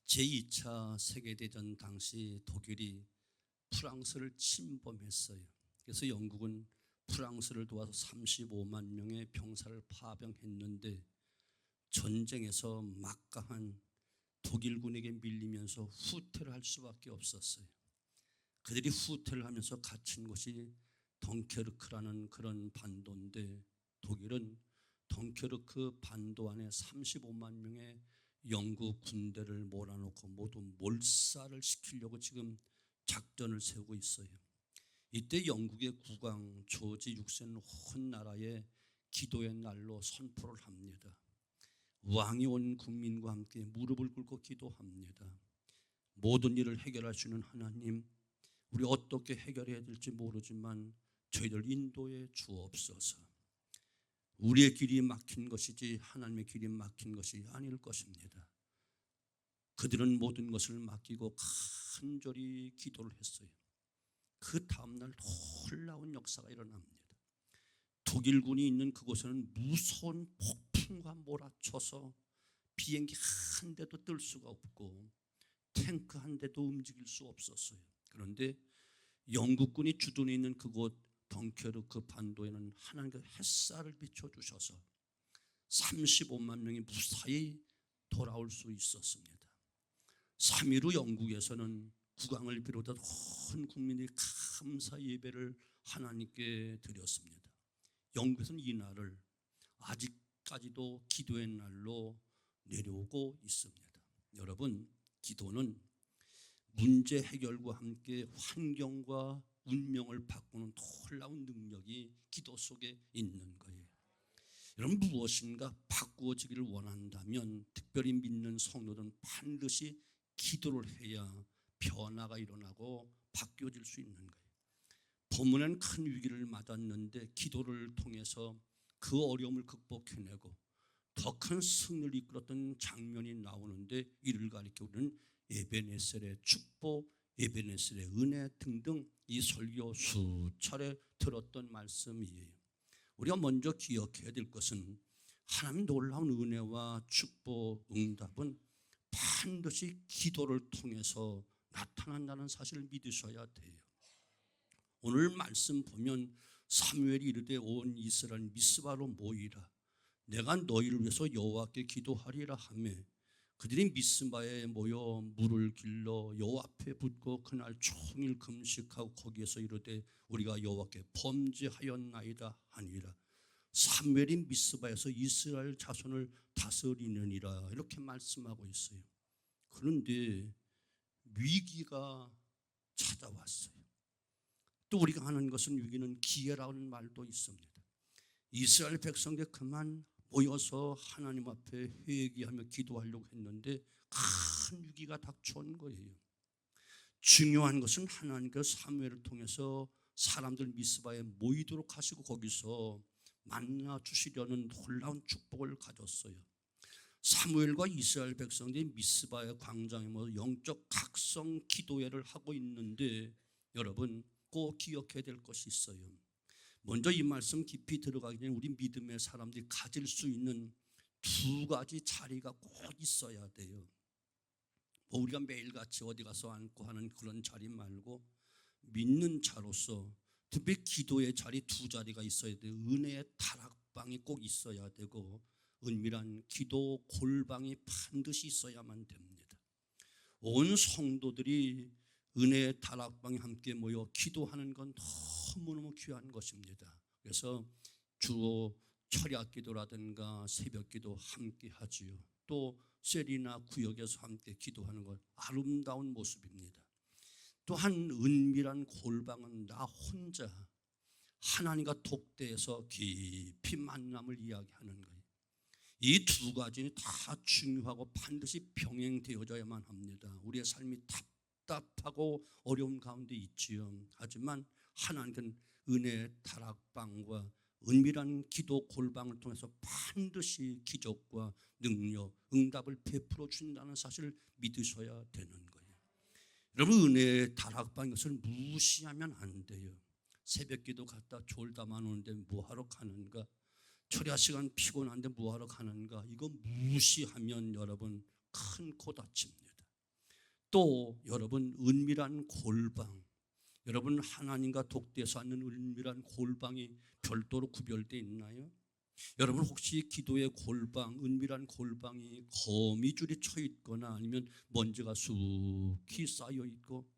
제2차 세계대전 당시 독일이 프랑스를 침범했어요. 그래서 영국은 프랑스를 도와서 35만 명의 병사를 파병했는데 전쟁에서 막강한 독일군에게 밀리면서 후퇴를 할 수밖에 없었어요. 그들이 후퇴를 하면서 갇힌 곳이 덩케르크라는 그런 반도인데 독일은 덩케르크 반도 안에 35만 명의 영국 군대를 몰아놓고 모두 몰살을 시키려고 지금 작전을 세우고 있어요. 이때 영국의 국왕 조지 6세는 온 나라에 기도의 날로 선포를 합니다. 왕이 온 국민과 함께 무릎을 꿇고 기도합니다. 모든 일을 해결하시는 하나님, 우리 어떻게 해결해야 될지 모르지만 저희들 인도해 주옵소서. 우리의 길이 막힌 것이지 하나님의 길이 막힌 것이 아닐 것입니다. 그들은 모든 것을 맡기고 간절히 기도를 했어요. 그 다음날 놀라운 역사가 일어납니다. 독일군이 있는 그곳에는 무서운 폭풍과 몰아쳐서 비행기 한 대도 뜰 수가 없고 탱크 한 대도 움직일 수 없었어요. 그런데 영국군이 주둔해 있는 그곳 덩케르크 반도에는 하나님께서 햇살을 비춰주셔서 35만 명이 무사히 돌아올 수 있었습니다. 3일 후 영국에서는 국왕을 비롯한 온 국민이 감사 예배를 하나님께 드렸습니다. 영국에서는 이 날을 아직까지도 기도의 날로 내려오고 있습니다. 여러분, 기도는 문제 해결과 함께 환경과 운명을 바꾸는 놀라운 능력이 기도 속에 있는 거예요. 여러분, 무엇인가 바꾸어지기를 원한다면 특별히 믿는 성도들은 반드시 기도를 해야 변화가 일어나고 바뀌어질 수 있는 거예요. 본문은 큰 위기를 맞았는데 기도를 통해서 그 어려움을 극복해내고 더 큰 승리를 이끌었던 장면이 나오는데 이를 가리켜 우리는 에베네셀의 축복, 에베네셀의 은혜 등등 이 설교 수차례 들었던 말씀이에요. 우리가 먼저 기억해야 될 것은 하나님 놀라운 은혜와 축복, 응답은 반드시 기도를 통해서 나타난다는 사실을 믿으셔야 돼요. 오늘 말씀 보면 사무엘이 이르되 온 이스라엘 미스바로 모이라. 내가 너희를 위해서 여호와께 기도하리라 하며 그들이 미스바에 모여 물을 길러 여호와 앞에 붓고 그날 종일 금식하고 거기에서 이르되 우리가 여호와께 범죄하였나이다 하니라. 사무엘이 미스바에서 이스라엘 자손을 다스리느니라 이렇게 말씀하고 있어요. 그런데 위기가 찾아왔어요. 또 우리가 하는 것은 위기는 기회라는 말도 있습니다. 이스라엘 백성들 그만 모여서 하나님 앞에 회개하며 기도하려고 했는데 큰 위기가 닥쳐온 거예요. 중요한 것은 하나님께서 사무엘을 통해서 사람들 미스바에 모이도록 하시고 거기서 만나 주시려는 놀라운 축복을 가졌어요. 사무엘과 이스라엘 백성들이 미스바의 광장에 모여 영적 각성 기도회를 하고 있는데 여러분 꼭 기억해야 될 것이 있어요. 먼저 이 말씀 깊이 들어가기 전에 우리 믿음의 사람들이 가질 수 있는 두 가지 자리가 꼭 있어야 돼요. 우리가 매일같이 어디 가서 앉고 하는 그런 자리 말고 믿는 자로서 특히 기도의 자리 두 자리가 있어야 돼요. 은혜의 다락방이 꼭 있어야 되고 은밀한 기도 골방이 반드시 있어야만 됩니다. 온 성도들이 은혜의 다락방에 함께 모여 기도하는 건 너무너무 귀한 것입니다. 그래서 주 철야 기도라든가 새벽 기도 함께 하지요. 또 셀이나 구역에서 함께 기도하는 것 아름다운 모습입니다. 또한 은밀한 골방은 나 혼자 하나님과 독대해서 깊이 만남을 이야기하는 거예요. 이 두 가지는 다 중요하고 반드시 병행되어져야만 합니다. 우리의 삶이 답답하고 어려운 가운데 있지요. 하지만 하나님은 은혜의 다락방과 은밀한 기도 골방을 통해서 반드시 기적과 능력, 응답을 베풀어 준다는 사실을 믿으셔야 되는 거예요. 여러분 은혜의 다락방인 것을 무시하면 안 돼요. 새벽 기도 갔다 졸다만 오는데 뭐하러 가는가? 철야 시간 피곤한데 뭐하러 가는가? 이거 무시하면 여러분 큰 코 다칩니다. 또 여러분, 은밀한 골방, 여러분 하나님과 독대해서 하는 은밀한 골방이 별도로 구별되어 있나요? 여러분 혹시 기도의 골방, 은밀한 골방이 거미줄이 쳐 있거나 아니면 먼지가 쑥히 쌓여 있고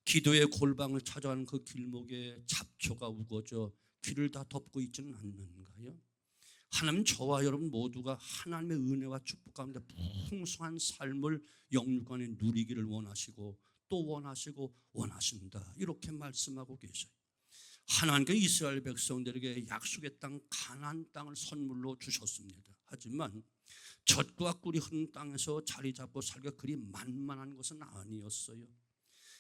기도의 골방을 찾아가는 그 길목에 잡초가 우거져 귀를 다 덮고 있지는 않는가요? 하나님, 저와 여러분 모두가 하나님의 은혜와 축복 가운데 풍성한 삶을 영육간에 누리기를 원하시고 또 원하시고 원하신다, 이렇게 말씀하고 계셔요. 하나님께 이스라엘 백성들에게 약속의 땅 가나안 땅을 선물로 주셨습니다. 하지만 젖과 꿀이 흐르는 땅에서 자리 잡고 살기가 그리 만만한 것은 아니었어요.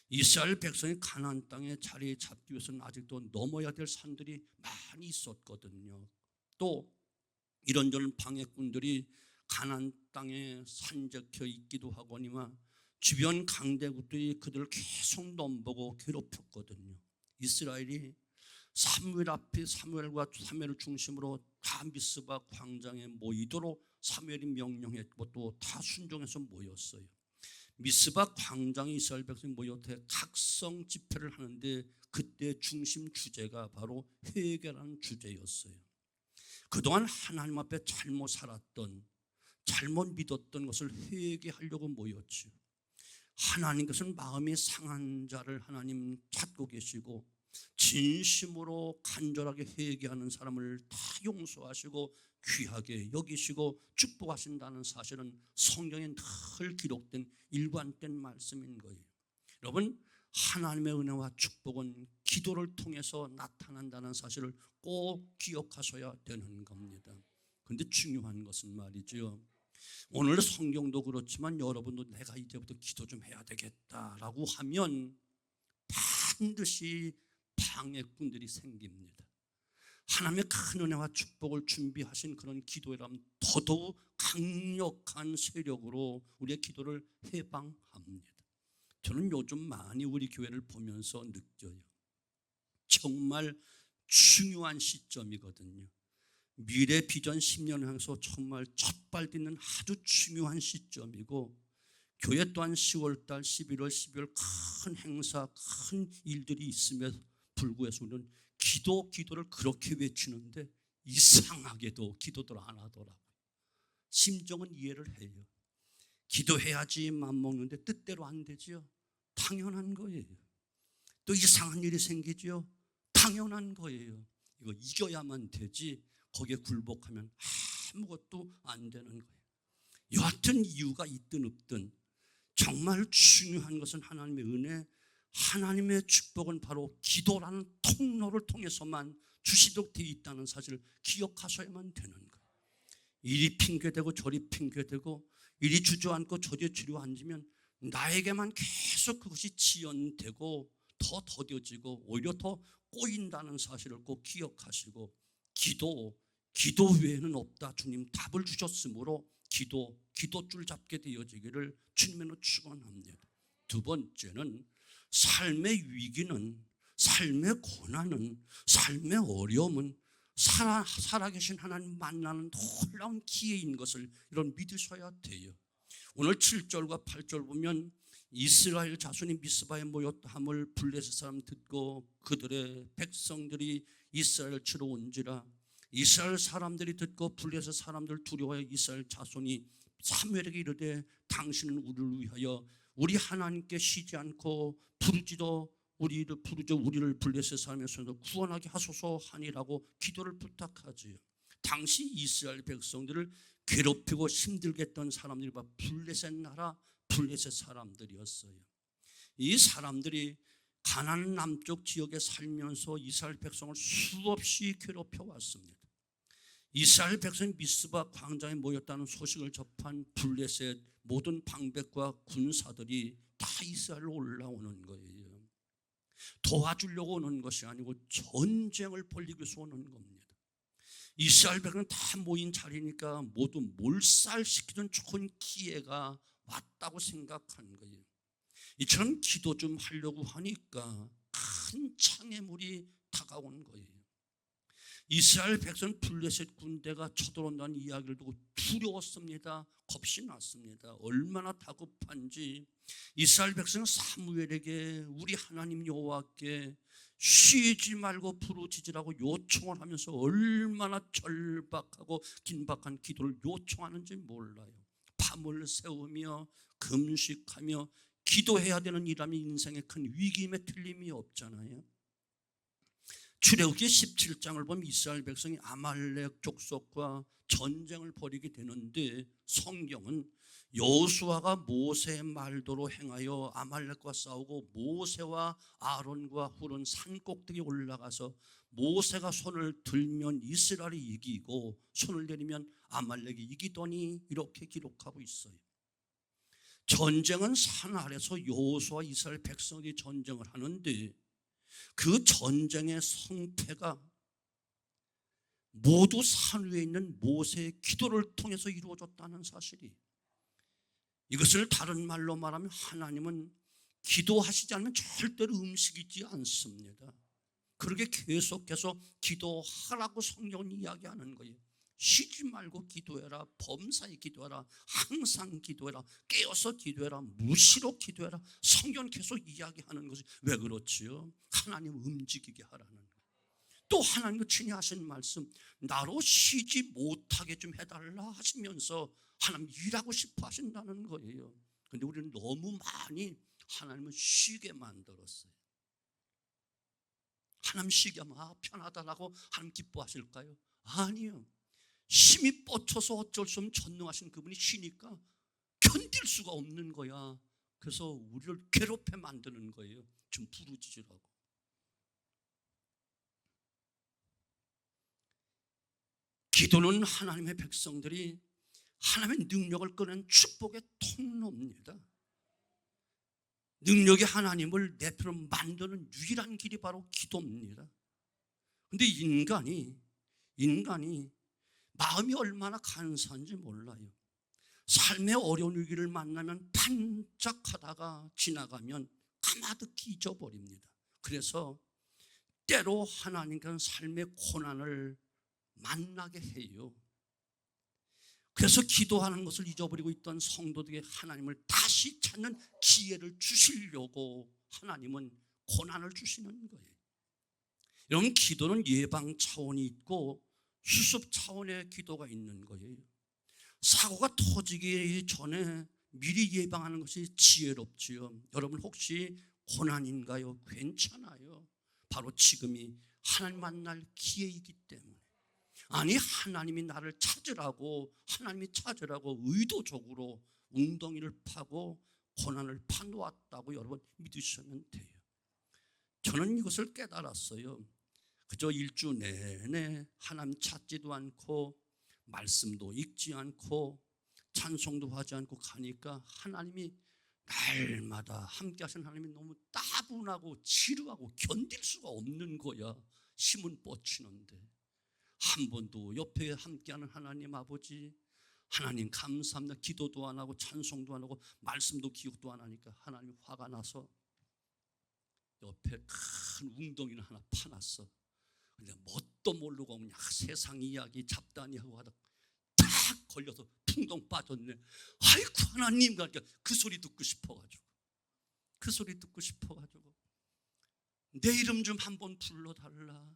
이스라엘 백성이 가나안 땅에 자리 잡기 위해서는 아직도 넘어야 될 산들이 많이 있었거든요. 또 이런저런 방해꾼들이 가나안 땅에 산적해 있기도 하거니와 주변 강대국들이 그들을 계속 넘보고 괴롭혔거든요. 이스라엘이 사무엘 앞에 사무엘과 사무엘을 중심으로 다 미스바 광장에 모이도록 사무엘이 명령했고 또 다 순종해서 모였어요. 미스바 광장에 이스라엘 백성이 모여서 각성 집회를 하는데 그때 중심 주제가 바로 회개라는 주제였어요. 그동안 하나님 앞에 잘못 살았던, 잘못 믿었던 것을 회개하려고 모였죠. 하나님께서는 마음이 상한 자를 하나님 찾고 계시고 진심으로 간절하게 회개하는 사람을 다 용서하시고 귀하게 여기시고 축복하신다는 사실은 성경에 늘 기록된 일관된 말씀인 거예요. 여러분, 하나님의 은혜와 축복은 기도를 통해서 나타난다는 사실을 꼭 기억하셔야 되는 겁니다. 그런데 중요한 것은 말이죠, 오늘 성경도 그렇지만 여러분도 내가 이제부터 기도 좀 해야 되겠다라고 하면 반드시 방해꾼들이 생깁니다. 하나님의 큰 은혜와 축복을 준비하신 그런 기도라면 더더욱 강력한 세력으로 우리의 기도를 해방합니다. 저는 요즘 많이 우리 교회를 보면서 느껴요. 정말 중요한 시점이거든요. 미래 비전 10년 향해서 정말 첫발 딛는 아주 중요한 시점이고, 교회 또한 10월달, 11월, 12월 큰 행사, 큰 일들이 있음에도 불구해서 우리는 기도를 그렇게 외치는데 이상하게도 기도들 안 하더라고요. 심정은 이해를 해요. 기도해야지 맘먹는데 뜻대로 안 되죠. 당연한 거예요. 또 이상한 일이 생기죠. 당연한 거예요. 이거 이겨야만 되지 거기에 굴복하면 아무것도 안 되는 거예요. 여하튼 이유가 있든 없든 정말 중요한 것은 하나님의 은혜, 하나님의 축복은 바로 기도라는 통로를 통해서만 주시도록 되어 있다는 사실을 기억하셔야만 되는 거예요. 이리 핑계대고 저리 핑계대고 이리 주저앉고 저리 주저앉으면 나에게만 계속 그것이 지연되고 더 더뎌지고 오히려 더 꼬인다는 사실을 꼭 기억하시고, 기도 외에는 없다, 주님 답을 주셨으므로 기도줄 잡게 되어지기를 주님으로 축원합니다. 두 번째는 삶의 위기는, 삶의 고난은, 삶의 어려움은 살아계신 하나님 만나는 놀라운 기회인 것을 여러분 믿으셔야 돼요. 오늘 7절과 8절 보면 이스라엘 자손이 미스바에 모였함을 블레셋 사람 듣고 그들의 백성들이 이스라엘을 치러 온지라. 이스라엘 사람들이 듣고 블레셋 사람들 두려워해 이스라엘 자손이 사무엘에게 이르되 당신은 우리를 위하여 우리 하나님께 쉬지 않고 우리를 블레셋 사람의 손에서 구원하게 하소서 하니라고 기도를 부탁하지요. 당시 이스라엘 백성들을 괴롭히고 힘들게 했던 사람들이 바로 블레셋 나라 블레셋 사람들이었어요. 이 사람들이 가나안 남쪽 지역에 살면서 이스라엘 백성을 수없이 괴롭혀 왔습니다. 이스라엘 백성이 미스바 광장에 모였다는 소식을 접한 블레셋 모든 방백과 군사들이 다 이스라엘로 올라오는 거예요. 도와주려고 오는 것이 아니고 전쟁을 벌이기 위해서 오는 겁니다. 이스라엘 백성은 다 모인 자리니까 모두 몰살시키는 좋은 기회가 왔다고 생각한 거예요. 이처럼 기도 좀 하려고 하니까 큰 장애물이 다가온 거예요. 이스라엘 백성 블레셋 군대가 쳐들어온다는 이야기를 듣고 두려웠습니다. 겁이 났습니다. 얼마나 다급한지 이스라엘 백성은 사무엘에게 우리 하나님 여호와께 쉬지 말고 부르짖으라고 요청을 하면서 얼마나 절박하고 긴박한 기도를 요청하는지 몰라요. 밤을 새우며 금식하며 기도해야 되는 일이라면 인생의 큰 위기임에 틀림이 없잖아요. 출애굽기 17장을 보면 이스라엘 백성이 아말렉 족속과 전쟁을 벌이게 되는데 성경은 여호수아가 모세의 말도로 행하여 아말렉과 싸우고 모세와 아론과 훌은 산꼭대기에 올라가서 모세가 손을 들면 이스라엘이 이기고 손을 내리면 아말렉이 이기더니 이렇게 기록하고 있어요. 전쟁은 산 아래서 여호수아 이스라엘 백성이 전쟁을 하는데 그 전쟁의 성패가 모두 산 위에 있는 모세의 기도를 통해서 이루어졌다는 사실이, 이것을 다른 말로 말하면 하나님은 기도하시지 않으면 절대로 음식이지 않습니다. 그렇게 계속해서 기도하라고 성경은 이야기하는 거예요. 쉬지 말고 기도해라, 범사에 기도해라, 항상 기도해라, 깨어서 기도해라, 무시로 기도해라. 성경은 계속 이야기하는 것이 왜 그렇지요? 하나님 움직이게 하라는 거예요. 또 하나님도 친히 하신 말씀, 나로 쉬지 못하게 좀 해달라 하시면서 하나님 일하고 싶어 하신다는 거예요. 그런데 우리는 너무 많이 하나님을 쉬게 만들었어요. 하나님 쉬게 하면 편하다라고 하나님 기뻐하실까요? 아니요. 힘이 뻗쳐서 어쩔 수 없는 전능하신 그분이 쉬니까 견딜 수가 없는 거야. 그래서 우리를 괴롭게 만드는 거예요. 좀 부르짖으라고. 기도는 하나님의 백성들이 하나님의 능력을 꺼낸 축복의 통로입니다. 능력이 하나님을 내 편으로 만드는 유일한 길이 바로 기도입니다. 그런데 인간이 마음이 얼마나 간사한지 몰라요. 삶의 어려운 위기를 만나면 반짝하다가 지나가면 까마득히 잊어버립니다. 그래서 때로 하나님께서는 삶의 고난을 만나게 해요. 그래서 기도하는 것을 잊어버리고 있던 성도들에게 하나님을 다시 찾는 기회를 주시려고 하나님은 고난을 주시는 거예요. 여러분, 기도는 예방 차원이 있고 수습 차원의 기도가 있는 거예요. 사고가 터지기 전에 미리 예방하는 것이 지혜롭지요. 여러분, 혹시 고난인가요? 괜찮아요. 바로 지금이 하나님 만날 기회이기 때문에. 아니, 하나님이 나를 찾으라고, 하나님이 찾으라고 의도적으로 웅덩이를 파고 고난을 파놓았다고 여러분 믿으시면 돼요. 저는 이것을 깨달았어요. 그저 일주 내내 하나님 찾지도 않고 말씀도 읽지 않고 찬송도 하지 않고 가니까 하나님이 날마다 함께 하시는 하나님이 너무 따분하고 지루하고 견딜 수가 없는 거야. 힘은 뻗치는데. 한 번도 옆에 함께하는 하나님 아버지, 하나님 감사합니다. 기도도 안 하고 찬송도 안 하고 말씀도 기억도 안 하니까 하나님이 화가 나서 옆에 큰 웅덩이를 하나 파놨어. 근데 뭣도 모르고 그냥 세상 이야기 잡다니 하고 하다 딱 걸려서 풍덩 빠졌네. 아이고 하나님, 그 소리 듣고 싶어가지고 내 이름 좀 한번 불러달라,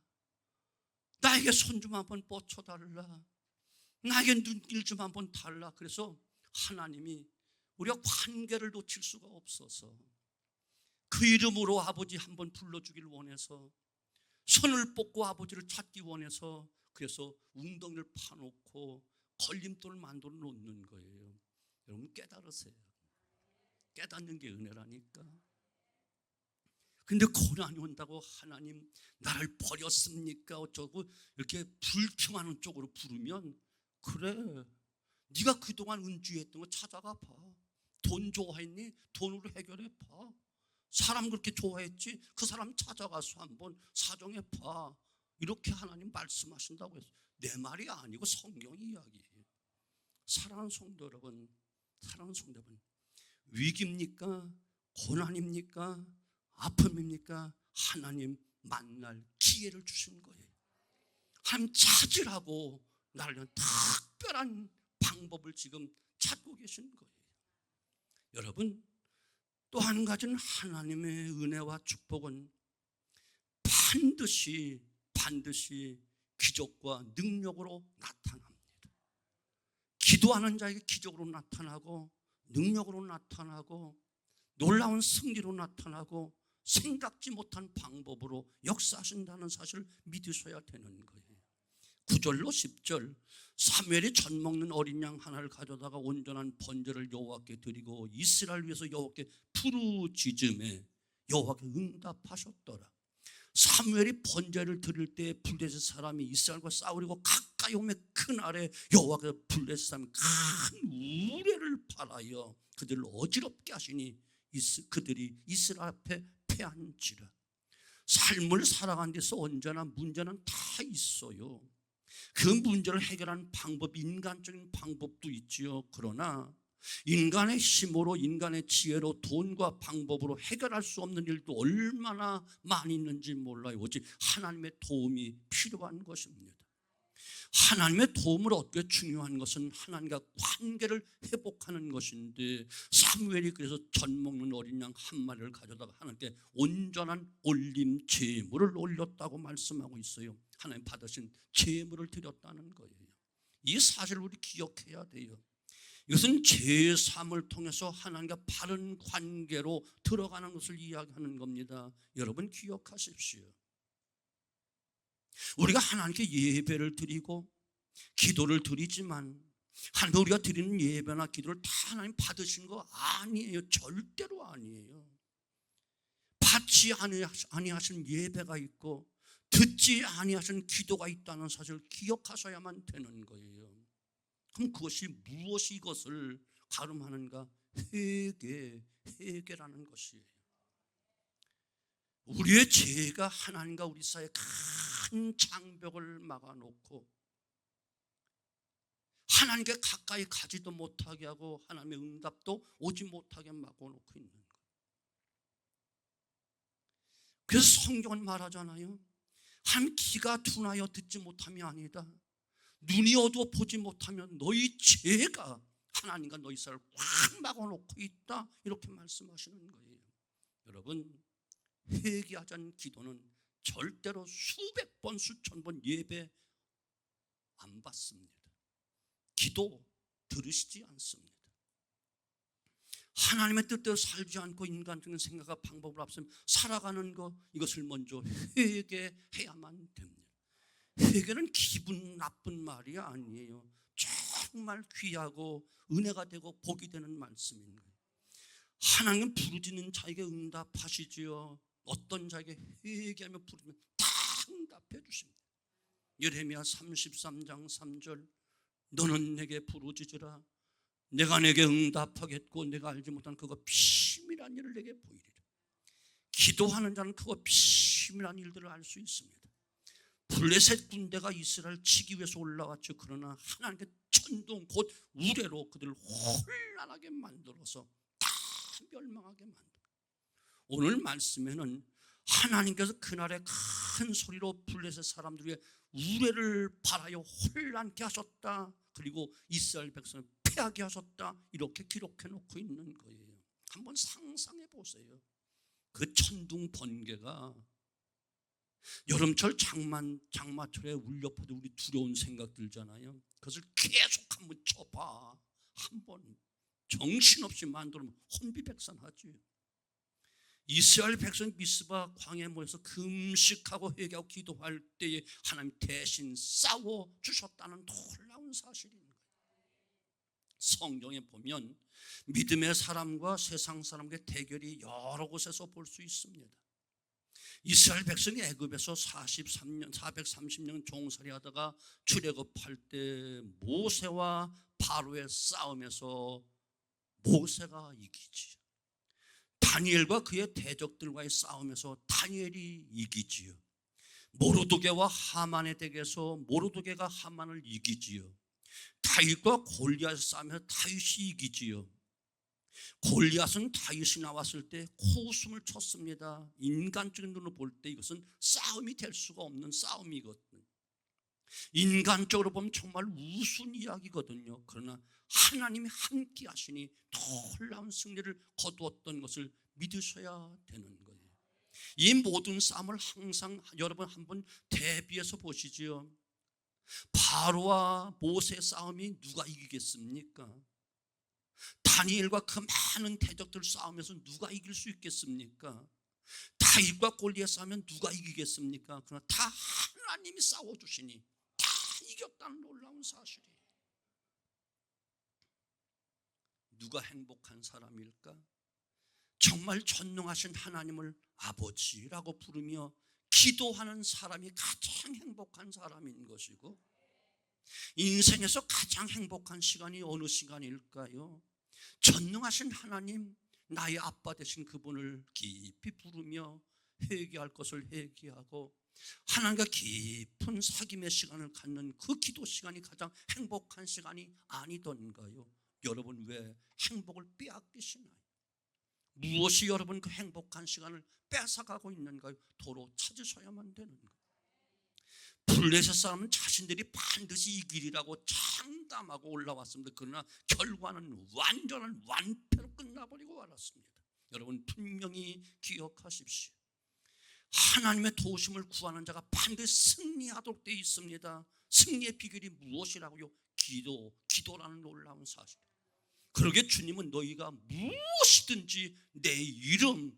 나에게 손 좀 한번 뻗쳐달라, 나에게 눈길 좀 한번 달라. 그래서 하나님이 우리가 관계를 놓칠 수가 없어서 그 이름으로 아버지 한번 불러주길 원해서 손을 뻗고 아버지를 찾기 원해서 그래서 웅덩이를 파놓고 걸림돌을 만들어 놓는 거예요. 여러분 깨달으세요. 깨닫는 게 은혜라니까. 근데 고난이 온다고 하나님 나를 버렸습니까? 어쩌고 이렇게 불평하는 쪽으로 부르면, 그래, 네가 그동안 은주했던 거 찾아가 봐. 돈 좋아했니? 돈으로 해결해 봐. 사람 그렇게 좋아했지? 그 사람 찾아가서 한번 사정해 봐. 이렇게 하나님 말씀하신다고 해서 내 말이 아니고 성경 이야기예요. 사랑하는 성도 여러분, 위기입니까? 고난입니까? 아픔입니까? 하나님 만날 기회를 주신 거예요. 하나님 찾으라고 나를 위한 특별한 방법을 지금 찾고 계신 거예요. 여러분, 또 한 가지는 하나님의 은혜와 축복은 반드시 기적과 능력으로 나타납니다. 기도하는 자에게 기적으로 나타나고 능력으로 나타나고 놀라운 승리로 나타나고 생각지 못한 방법으로 역사하신다는 사실을 믿으셔야 되는 거예요. 9절로 10절, 사무엘이 젖 먹는 어린 양 하나를 가져다가 온전한 번제를 여호와께 드리고 이스라엘 위해서 여호와께 부르짖음에 여호와께 응답하셨더라. 사무엘이 번제를 드릴 때 블레셋 사람이 이스라엘과 싸우려고 가까이 오매 그날에 여호와께서 블레셋 사람이 큰 우레를 발하여 그들을 어지럽게 하시니 그들이 이스라엘 앞에 패한지라. 삶을 살아가는 데서 언제나 문제는 다 있어요. 그 문제를 해결하는 방법, 인간적인 방법도 있지요. 그러나 인간의 힘으로, 인간의 지혜로, 돈과 방법으로 해결할 수 없는 일도 얼마나 많이 있는지 몰라요. 오직 하나님의 도움이 필요한 것입니다. 하나님의 도움을 얻기 위해 중요한 것은 하나님과 관계를 회복하는 것인데, 사무엘이 그래서 젖 먹는 어린 양 한 마리를 가져다가 하나님께 온전한 올림 제물을 올렸다고 말씀하고 있어요. 하나님 받으신 제물을 드렸다는 거예요. 이 사실을 우리 기억해야 돼요. 이것은 제3을 통해서 하나님과 바른 관계로 들어가는 것을 이야기하는 겁니다. 여러분 기억하십시오. 우리가 하나님께 예배를 드리고 기도를 드리지만 하나님, 우리가 드리는 예배나 기도를 다 하나님 받으신 거 아니에요. 절대로 아니에요. 받지 아니하신 예배가 있고 듣지 아니하신 기도가 있다는 사실을 기억하셔야만 되는 거예요. 그럼 그것이 무엇이 이것을 가름하는가? 회개라는 것이에요. 우리의 죄가 하나님과 우리 사이에 큰 장벽을 막아놓고 하나님께 가까이 가지도 못하게 하고 하나님의 응답도 오지 못하게 막아놓고 있는 거예요. 그래서 성경은 말하잖아요. 한 귀가 둔하여 듣지 못함이 아니다. 눈이 어두워 보지 못하면 너희 죄가 하나님과 너희 사이를 꽉 막아놓고 있다. 이렇게 말씀하시는 거예요. 여러분, 회개하지 않은 기도는 절대로 수백 번, 수천 번 예배 안 받습니다. 기도 들으시지 않습니다. 하나님의 뜻대로 살지 않고 인간적인 생각과 방법을 앞서 살아가는 것, 이것을 먼저 회개해야만 됩니다. 회개는 기분 나쁜 말이 아니에요. 정말 귀하고 은혜가 되고 복이 되는 말씀인 거예요. 하나님은 부르짖는 자에게 응답하시지요. 어떤 자에게 회개하며 부르짖으면 다 응답해 주십니다. 예레미야 33장 3절, 너는 내게 부르짖으라. 내가 내게 응답하겠고 내가 알지 못한 그거 비밀한 일을 내게 보이리라. 기도하는 자는 그거 비밀한 일들을 알 수 있습니다. 블레셋 군대가 이스라엘 치기 위해서 올라왔죠. 그러나 하나님께 천둥 곧 우레로 그들을 혼란하게 만들어서 다 멸망하게 만들어요. 오늘 말씀에는 하나님께서 그날에 큰 소리로 블레셋 사람들 위해 우레를 발하여 혼란케 하셨다. 그리고 이스라엘 백성을 패하게 하셨다. 이렇게 기록해 놓고 있는 거예요. 한번 상상해 보세요. 그 천둥 번개가 여름철 장마철에 울려 퍼도 우리 두려운 생각 들잖아요. 그것을 계속 한번 쳐봐. 한번 정신없이 만들면 혼비백산하지. 이스라엘 백성 미스바 광야에 모여서 금식하고 회개하고 기도할 때에 하나님 대신 싸워 주셨다는 놀라운 사실인 거예요. 성경에 보면 믿음의 사람과 세상 사람의 대결이 여러 곳에서 볼 수 있습니다. 이스라엘 백성이 애굽에서 430년 종살이 하다가 출애굽할 때 모세와 바로의 싸움에서 모세가 이기지요. 다니엘과 그의 대적들과의 싸움에서 다니엘이 이기지요. 모르드게와 하만의 덱에서 모르드게가 하만을 이기지요. 다윗과 골리앗의 싸움에서 다윗이 이기지요. 골리앗은 다윗이 나왔을 때 코웃음을 쳤습니다. 인간적인 눈으로 볼 때 이것은 싸움이 될 수가 없는 싸움이거든요. 인간적으로 보면 정말 우스운 이야기거든요. 그러나 하나님이 함께 하시니 놀라운 승리를 거두었던 것을 믿으셔야 되는 거예요. 이 모든 싸움을 항상 여러분 한번 대비해서 보시지요. 바로와 모세의 싸움이 누가 이기겠습니까? 다니엘과 그 많은 대적들 싸우면서 누가 이길 수 있겠습니까? 다윗과 골리앗 싸우면 누가 이기겠습니까? 그러나 다 하나님이 싸워주시니 다 이겼다는 놀라운 사실이에요. 누가 행복한 사람일까? 정말 전능하신 하나님을 아버지라고 부르며 기도하는 사람이 가장 행복한 사람인 것이고, 인생에서 가장 행복한 시간이 어느 시간일까요? 전능하신 하나님, 나의 아빠 되신 그분을 깊이 부르며 회개할 것을 회개하고 하나님과 깊은 사귐의 시간을 갖는 그 기도 시간이 가장 행복한 시간이 아니던가요? 여러분, 왜 행복을 빼앗기시나요? 무엇이 여러분 그 행복한 시간을 뺏어가고 있는가요? 도로 찾으셔야만 되는 거예요. 블레셋 사람은 자신들이 반드시 이기리라고 장담하고 올라왔습니다. 그러나 결과는 완전한 완패로 끝나버리고 말았습니다. 여러분, 분명히 기억하십시오. 하나님의 도우심을 구하는 자가 반드시 승리하도록 되어 있습니다. 승리의 비결이 무엇이라고요? 기도라는 놀라운 사실. 그러게 주님은 너희가 무엇이든지 내 이름을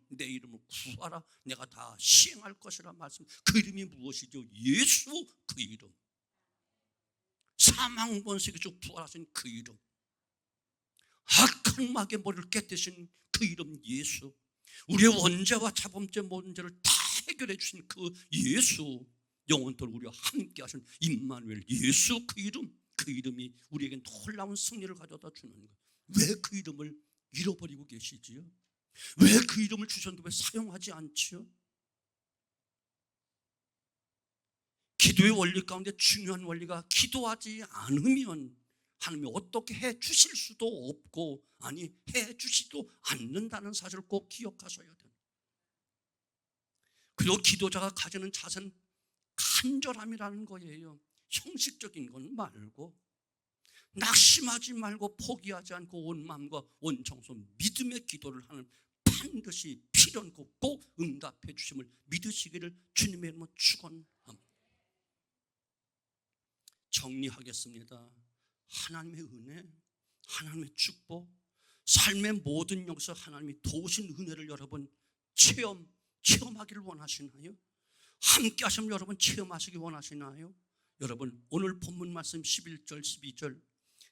구하라, 내가 다 시행할 것이라 말씀. 그 이름이 무엇이죠? 예수, 그 이름. 사망 권세에서 부활하신 그 이름, 악한 마귀의 머리를 깨뜨신 그 이름 예수, 우리의 원죄와 자범죄 모든 죄를 다 해결해 주신 그 예수, 영원토록 우리와 함께 하신 임마누엘 예수, 그 이름이 우리에게 놀라운 승리를 가져다 주는 거예요. 왜 그 이름을 잃어버리고 계시지요? 왜 그 이름을 주셨는데 왜 사용하지 않지요? 기도의 원리 가운데 중요한 원리가, 기도하지 않으면 하나님이 어떻게 해 주실 수도 없고, 아니 해 주시지도 않는다는 사실을 꼭 기억하셔야 돼요. 그리고 기도자가 가지는 자세는 간절함이라는 거예요. 형식적인 건 말고, 낙심하지 말고 포기하지 않고 온 마음과 온 정성 믿음의 기도를 하는, 반드시 필요하고 꼭 응답해 주심을 믿으시기를 주님의 이름으로 축원합니다. 정리하겠습니다. 하나님의 은혜, 하나님의 축복, 삶의 모든 역사 하나님이 도우신 은혜를 여러분 체험하기를 원하시나요? 함께 하시면 여러분 체험하시기 원하시나요? 여러분, 오늘 본문 말씀 11절 12절,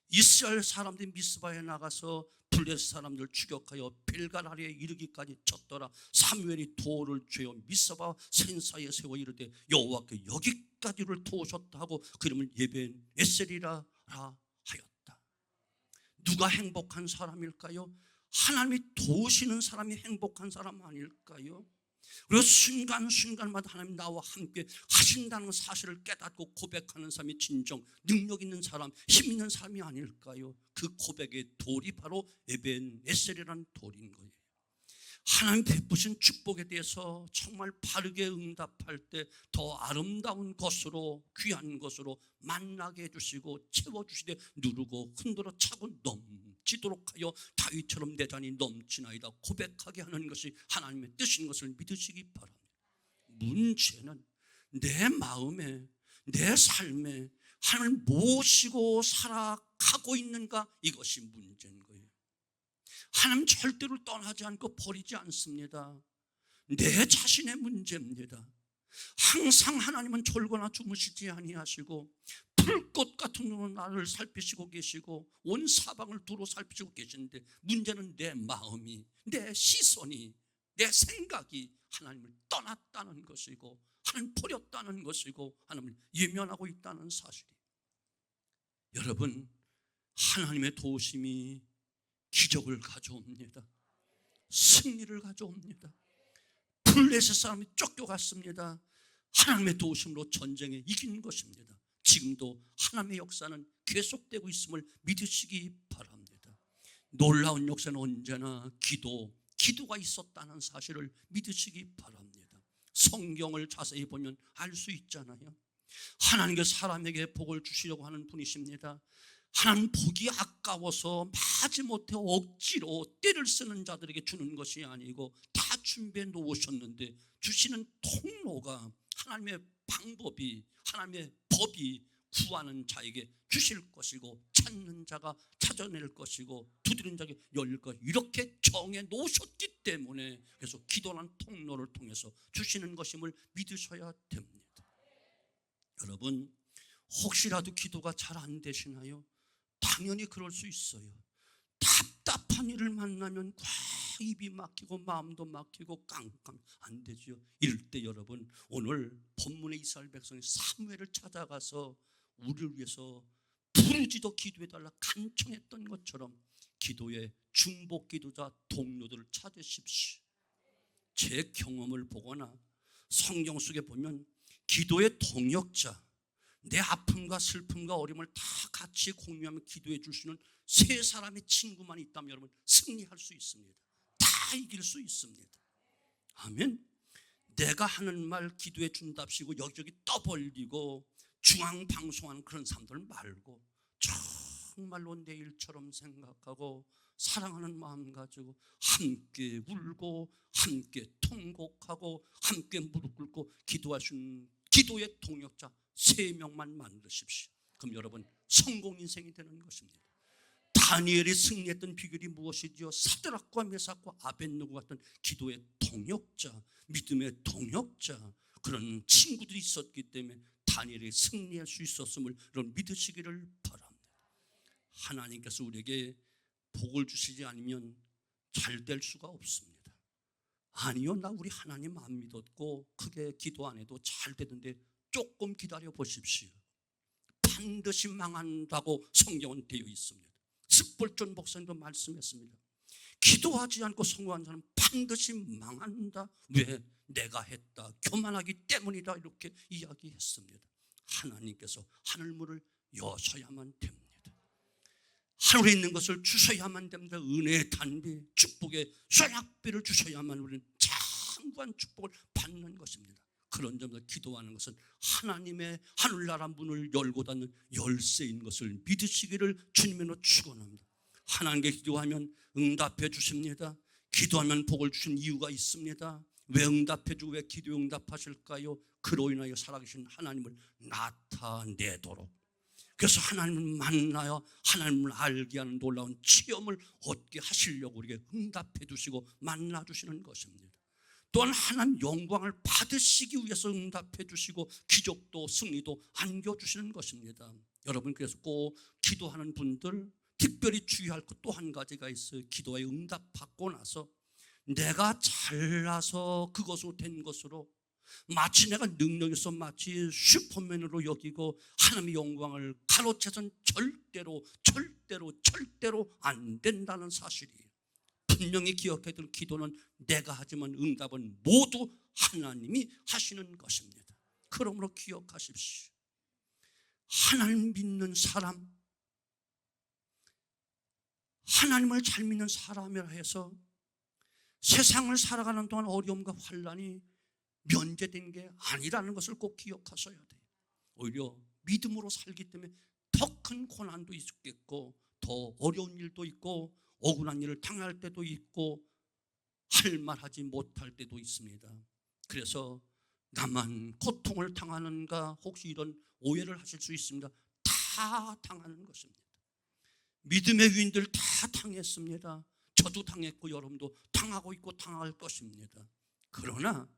이스라엘 사람들이 미스바에 나가서 블레셋 사람들 추격하여 벨갈아리에 이르기까지 쳤더라. 사무엘이 돌을 쬐어 미스바 산 사이에 세워 이르되 여호와께 여기까지를 도우셨다 하고 그 이름을 예벤 에셀이라 하였다. 누가 행복한 사람일까요? 하나님이 도우시는 사람이 행복한 사람 아닐까요? 그리고 순간순간마다 하나님 나와 함께 하신다는 사실을 깨닫고 고백하는 사람이 진정 능력 있는 사람, 힘 있는 사람이 아닐까요? 그 고백의 돌이 바로 에벤 에셀이라는 돌인 거예요. 하나님 베푸신 축복에 대해서 정말 바르게 응답할 때 더 아름다운 것으로, 귀한 것으로 만나게 해주시고 채워주시되 누르고 흔들어 차고 넘치도록 하여 다윗처럼 내 잔이 넘치나이다 고백하게 하는 것이 하나님의 뜻인 것을 믿으시기 바랍니다. 문제는 내 마음에, 내 삶에 하나님을 모시고 살아가고 있는가, 이것이 문제인 거예요. 하나님 절대로 떠나지 않고 버리지 않습니다. 내 자신의 문제입니다. 항상 하나님은 졸거나 주무시지 아니하시고 불꽃 같은 눈으로 나를 살피시고 계시고 온 사방을 두루 살피시고 계시는데, 문제는 내 마음이, 내 시선이, 내 생각이 하나님을 떠났다는 것이고 하나님 버렸다는 것이고 하나님을 예면하고 있다는 사실이. 여러분, 하나님의 도우심이 기적을 가져옵니다. 승리를 가져옵니다. 블레셋 사람이 쫓겨갔습니다. 하나님의 도우심으로 전쟁에 이긴 것입니다. 지금도 하나님의 역사는 계속되고 있음을 믿으시기 바랍니다. 놀라운 역사는 언제나 기도가 있었다는 사실을 믿으시기 바랍니다. 성경을 자세히 보면 알 수 있잖아요. 하나님께서 사람에게 복을 주시려고 하는 분이십니다. 하나님 복이 아까워서 마지못해 억지로 때를 쓰는 자들에게 주는 것이 아니고 다 준비해 놓으셨는데 주시는 통로가 하나님의 방법이, 하나님의 법이 구하는 자에게 주실 것이고 찾는 자가 찾아낼 것이고 두드리는 자에게 열릴 것, 이렇게 정해 놓으셨기 때문에 그래서 기도라는 통로를 통해서 주시는 것임을 믿으셔야 됩니다. 여러분, 혹시라도 기도가 잘 안 되시나요? 당연히 그럴 수 있어요. 답답한 일을 만나면 입이 막히고 마음도 막히고 깡깡 안 되죠. 이럴 때 여러분, 오늘 본문의 이스라엘 백성이 사무엘을 찾아가서 우리를 위해서 부르짖어 기도해달라 간청했던 것처럼 기도의 중복 기도자 동료들을 찾으십시오. 제 경험을 보거나 성경 속에 보면 기도의 동역자, 내 아픔과 슬픔과 어려움을 다 같이 공유하며 기도해 줄 수 있는 세 사람의 친구만 있다면 여러분 승리할 수 있습니다. 다 이길 수 있습니다. 아멘. 내가 하는 말 기도해 준답시고 여기저기 떠벌리고 중앙방송하는 그런 사람들 말고 정말로 내 일처럼 생각하고 사랑하는 마음 가지고 함께 울고 함께 통곡하고 함께 무릎 꿇고 기도하신 기도의 동역자 3명만 만드십시오. 그럼 여러분 성공 인생이 되는 것입니다. 다니엘이 승리했던 비결이 무엇이지요? 사드락과 메삭과 아벳느고 같은 기도의 동역자, 믿음의 동역자, 그런 친구들이 있었기 때문에 다니엘이 승리할 수 있었음을 여러분 믿으시기를 바랍니다. 하나님께서 우리에게 복을 주시지 않으면 잘 될 수가 없습니다. 아니요, 나 우리 하나님 안 믿었고 크게 기도 안 해도 잘 되는데 조금 기다려 보십시오. 반드시 망한다고 성경은 되어 있습니다. 스펄전 목사님도 말씀했습니다. 기도하지 않고 성공한 사람은 반드시 망한다. 왜? 내가 했다, 교만하기 때문이다, 이렇게 이야기했습니다. 하나님께서 하늘문을 여셔야만 됩니다. 하늘에 있는 것을 주셔야만 됩니다. 은혜의 단비, 축복의 쇠락비를 주셔야만 우리는 장구한 축복을 받는 것입니다. 그런 점에서 기도하는 것은 하나님의 하늘나라 문을 열고 닫는 열쇠인 것을 믿으시기를 주님으로 축원합니다. 하나님께 기도하면 응답해 주십니다. 기도하면 복을 주신 이유가 있습니다. 왜 응답해 주고 왜 기도에 응답하실까요? 그로 인하여 살아계신 하나님을 나타내도록, 그래서 하나님을 만나야 하나님을 알게 하는 놀라운 체험을 얻게 하시려고 우리에게 응답해 주시고 만나 주시는 것입니다. 또한 하나님 영광을 받으시기 위해서 응답해 주시고 기적도 승리도 안겨주시는 것입니다. 여러분, 그래서 꼭 기도하는 분들 특별히 주의할 것 또 한 가지가 있어요. 기도에 응답받고 나서 내가 잘나서 그것으로 된 것으로 마치 내가 능력 있어 마치 슈퍼맨으로 여기고 하나님의 영광을 가로채선 절대로 안 된다는 사실이에요. 분명히 기억해야 될 기도는 내가 하지만 응답은 모두 하나님이 하시는 것입니다. 그러므로 기억하십시오. 하나님 믿는 사람, 하나님을 잘 믿는 사람이라 해서 세상을 살아가는 동안 어려움과 환난이 면제된 게 아니라는 것을 꼭 기억하셔야 돼요. 오히려 믿음으로 살기 때문에 더 큰 고난도 있겠고 더 어려운 일도 있고 억울한 일을 당할 때도 있고 할 말하지 못할 때도 있습니다. 그래서 나만 고통을 당하는가 혹시 이런 오해를 하실 수 있습니다. 다 당하는 것입니다. 믿음의 위인들 다 당했습니다. 저도 당했고 여러분도 당하고 있고 당할 것입니다. 그러나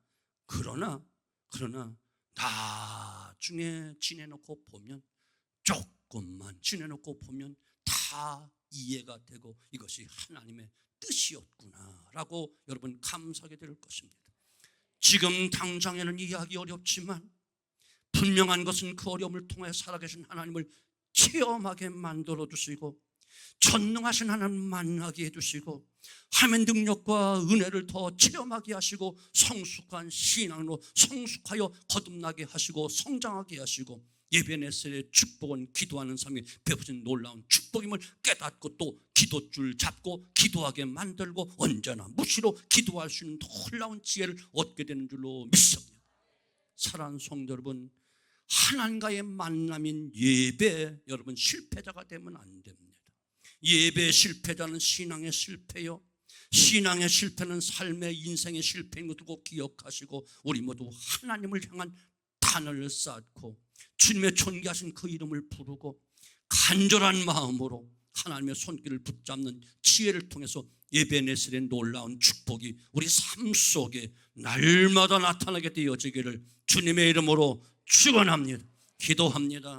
나중에 지내놓고 보면, 조금만 지내놓고 보면 다 이해가 되고 이것이 하나님의 뜻이었구나라고 여러분 감사하게 될 것입니다. 지금 당장에는 이해하기 어렵지만 분명한 것은 그 어려움을 통해 살아계신 하나님을 체험하게 만들어주시고 전능하신 하나님 만나게 해주시고 하나님의 능력과 은혜를 더 체험하게 하시고 성숙한 신앙으로 성숙하여 거듭나게 하시고 성장하게 하시고 예배네셀의 축복은 기도하는 삶에 베푸신 놀라운 축복임을 깨닫고 또 기도줄 잡고 기도하게 만들고 언제나 무시로 기도할 수 있는 놀라운 지혜를 얻게 되는 줄로 믿습니다. 사랑하는 성도 여러분, 하나님과의 만남인 예배, 여러분 실패자가 되면 안 됩니다. 예배 실패자는 신앙의 실패요, 신앙의 실패는 삶의 인생의 실패인 것도 꼭 기억하시고, 우리 모두 하나님을 향한 단을 쌓고 주님의 존귀하신 그 이름을 부르고 간절한 마음으로 하나님의 손길을 붙잡는 지혜를 통해서 예배네셀의 놀라운 축복이 우리 삶 속에 날마다 나타나게 되어지기를 주님의 이름으로 축원합니다. 기도합니다.